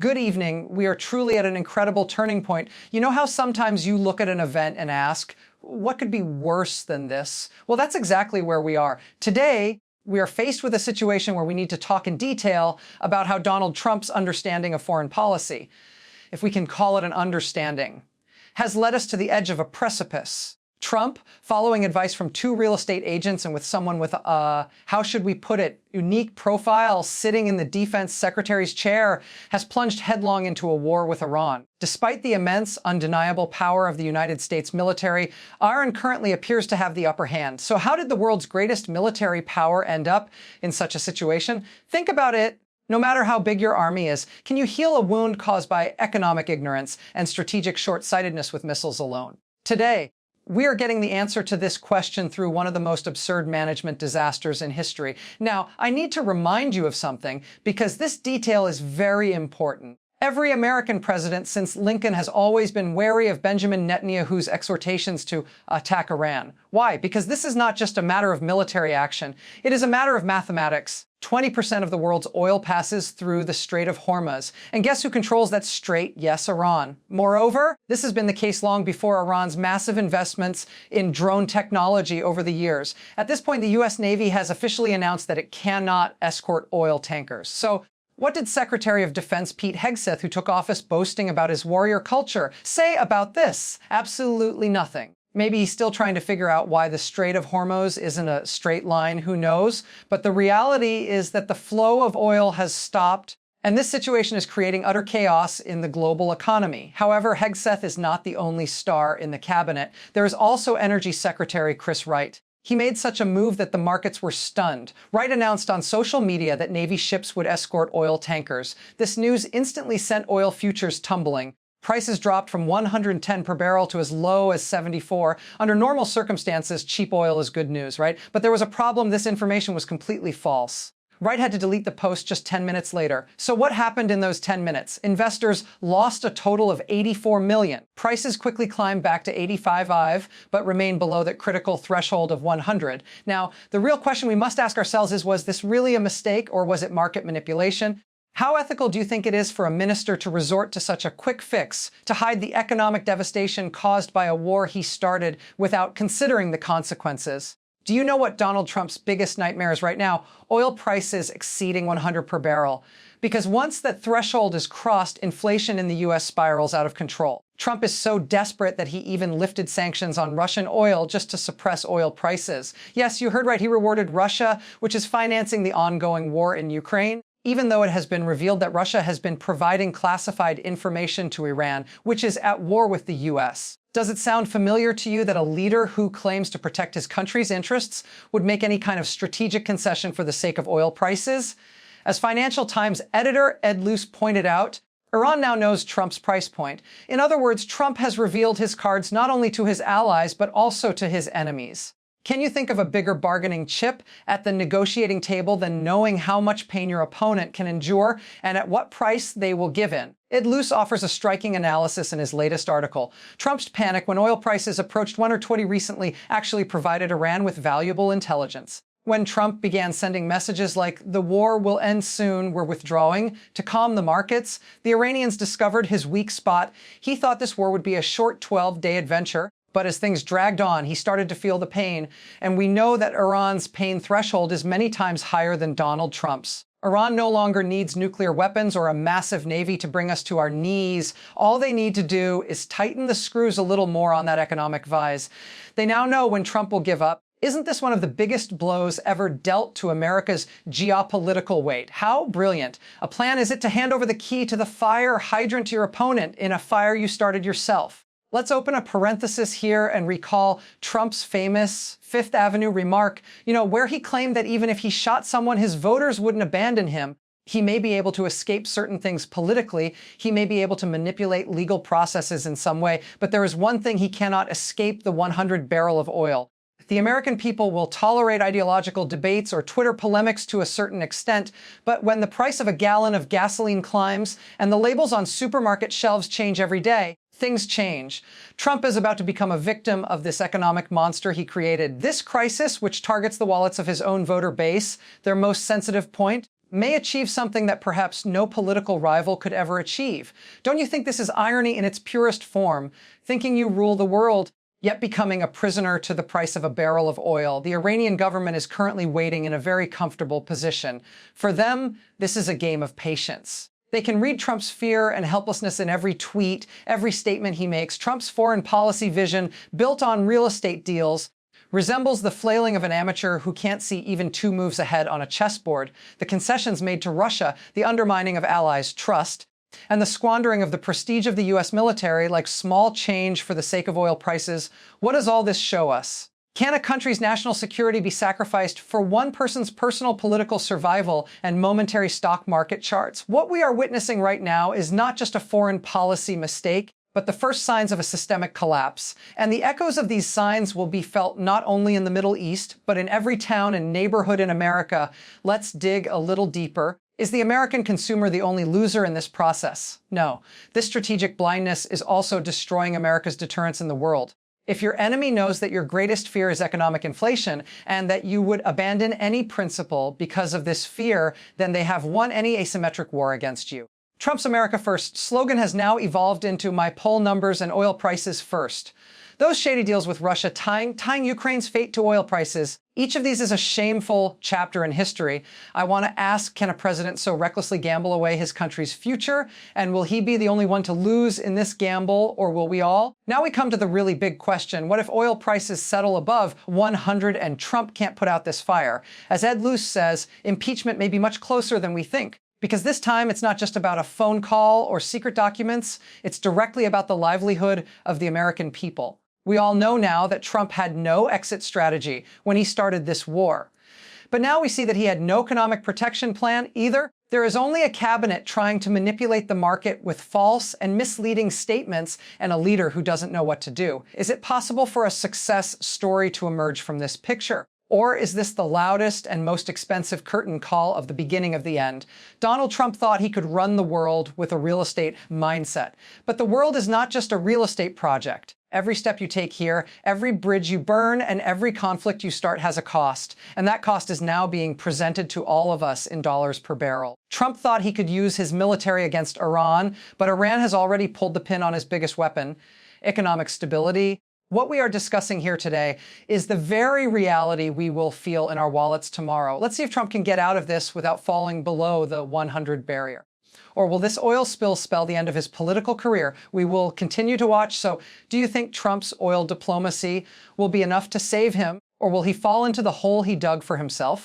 Good evening. We are truly at an incredible turning point. You know how sometimes you look at an event and ask, what could be worse than this? Well, that's exactly where we are. Today, we are faced with a situation where we need to talk in detail about how Donald Trump's understanding of foreign policy, if we can call it an understanding, has led us to the edge of a precipice. Trump, following advice from two real estate agents and with someone with how should we put it, unique profile sitting in the defense secretary's chair, has plunged headlong into a war with Iran. Despite the immense, undeniable power of the United States military, Iran currently appears to have the upper hand. So how did the world's greatest military power end up in such a situation? Think about it. No matter how big your army is, can you heal a wound caused by economic ignorance and strategic short-sightedness with missiles alone? Today, we are getting the answer to this question through one of the most absurd management disasters in history. Now, I need to remind you of something because this detail is very important. Every American president since Lincoln has always been wary of Benjamin Netanyahu's exhortations to attack Iran. Why? Because this is not just a matter of military action. It is a matter of mathematics. 20% of the world's oil passes through the Strait of Hormuz. And guess who controls that strait? Yes, Iran. Moreover, this has been the case long before Iran's massive investments in drone technology over the years. At this point, the US Navy has officially announced that it cannot escort oil tankers. So, what did Secretary of Defense Pete Hegseth, who took office boasting about his warrior culture, say about this? Absolutely nothing. Maybe he's still trying to figure out why the Strait of Hormuz isn't a straight line, who knows? But the reality is that the flow of oil has stopped, and this situation is creating utter chaos in the global economy. However, Hegseth is not the only star in the cabinet. There is also Energy Secretary Chris Wright. He made such a move that the markets were stunned. Wright announced on social media that Navy ships would escort oil tankers. This news instantly sent oil futures tumbling. Prices dropped from 110 per barrel to as low as 74. Under normal circumstances, cheap oil is good news, right? But there was a problem. This information was completely false. Wright had to delete the post just 10 minutes later. So what happened in those 10 minutes? Investors lost a total of 84 million. Prices quickly climbed back to 85, but remained below that critical threshold of 100. Now, the real question we must ask ourselves is, was this really a mistake or was it market manipulation? How ethical do you think it is for a minister to resort to such a quick fix to hide the economic devastation caused by a war he started without considering the consequences? Do you know what Donald Trump's biggest nightmare is right now? Oil prices exceeding 100 per barrel. Because once that threshold is crossed, inflation in the US spirals out of control. Trump is so desperate that he even lifted sanctions on Russian oil just to suppress oil prices. Yes, you heard right, he rewarded Russia, which is financing the ongoing war in Ukraine, even though it has been revealed that Russia has been providing classified information to Iran, which is at war with the US. Does it sound familiar to you that a leader who claims to protect his country's interests would make any kind of strategic concession for the sake of oil prices? As Financial Times editor Ed Luce pointed out, Iran now knows Trump's price point. In other words, Trump has revealed his cards not only to his allies, but also to his enemies. Can you think of a bigger bargaining chip at the negotiating table than knowing how much pain your opponent can endure and at what price they will give in? Ed Luce offers a striking analysis in his latest article. Trump's panic when oil prices approached 120 recently actually provided Iran with valuable intelligence. When Trump began sending messages like, "The war will end soon, we're withdrawing," to calm the markets, the Iranians discovered his weak spot. He thought this war would be a short 12-day adventure. But as things dragged on, he started to feel the pain, and we know that Iran's pain threshold is many times higher than Donald Trump's. Iran no longer needs nuclear weapons or a massive navy to bring us to our knees. All they need to do is tighten the screws a little more on that economic vise. They now know when Trump will give up. Isn't this one of the biggest blows ever dealt to America's geopolitical weight? How brilliant. A plan is it to hand over the key to the fire hydrant to your opponent in a fire you started yourself. Let's open a parenthesis here and recall Trump's famous Fifth Avenue remark, where he claimed that even if he shot someone, his voters wouldn't abandon him. He may be able to escape certain things politically. He may be able to manipulate legal processes in some way. But there is one thing he cannot escape: the 100 barrel of oil. The American people will tolerate ideological debates or Twitter polemics to a certain extent, but when the price of a gallon of gasoline climbs and the labels on supermarket shelves change every day, things change. Trump is about to become a victim of this economic monster he created. This crisis, which targets the wallets of his own voter base, their most sensitive point, may achieve something that perhaps no political rival could ever achieve. Don't you think this is irony in its purest form? Thinking you rule the world, yet becoming a prisoner to the price of a barrel of oil. The Iranian government is currently waiting in a very comfortable position. For them, this is a game of patience. They can read Trump's fear and helplessness in every tweet, every statement he makes. Trump's foreign policy vision, built on real estate deals, resembles the flailing of an amateur who can't see even 2 moves ahead on a chessboard, the concessions made to Russia, the undermining of allies' trust, and the squandering of the prestige of the US military like small change for the sake of oil prices. What does all this show us? Can a country's national security be sacrificed for one person's personal political survival and momentary stock market charts? What we are witnessing right now is not just a foreign policy mistake, but the first signs of a systemic collapse. And the echoes of these signs will be felt not only in the Middle East, but in every town and neighborhood in America. Let's dig a little deeper. Is the American consumer the only loser in this process? No. This strategic blindness is also destroying America's deterrence in the world. If your enemy knows that your greatest fear is economic inflation and that you would abandon any principle because of this fear, then they have won any asymmetric war against you. Trump's America First slogan has now evolved into my poll numbers and oil prices first. Those shady deals with Russia tying Ukraine's fate to oil prices, each of these is a shameful chapter in history. I want to ask, can a president so recklessly gamble away his country's future? And will he be the only one to lose in this gamble, or will we all? Now we come to the really big question. What if oil prices settle above 100 and Trump can't put out this fire? As Ed Luce says, impeachment may be much closer than we think. Because this time, it's not just about a phone call or secret documents, it's directly about the livelihood of the American people. We all know now that Trump had no exit strategy when he started this war. But now we see that he had no economic protection plan either. There is only a cabinet trying to manipulate the market with false and misleading statements and a leader who doesn't know what to do. Is it possible for a success story to emerge from this picture? Or is this the loudest and most expensive curtain call of the beginning of the end? Donald Trump thought he could run the world with a real estate mindset. But the world is not just a real estate project. Every step you take here, every bridge you burn, and every conflict you start has a cost. And that cost is now being presented to all of us in dollars per barrel. Trump thought he could use his military against Iran, but Iran has already pulled the pin on his biggest weapon, economic stability. What we are discussing here today is the very reality we will feel in our wallets tomorrow. Let's see if Trump can get out of this without falling below the 100 barrier. Or will this oil spill spell the end of his political career? We will continue to watch. So do you think Trump's oil diplomacy will be enough to save him, or will he fall into the hole he dug for himself?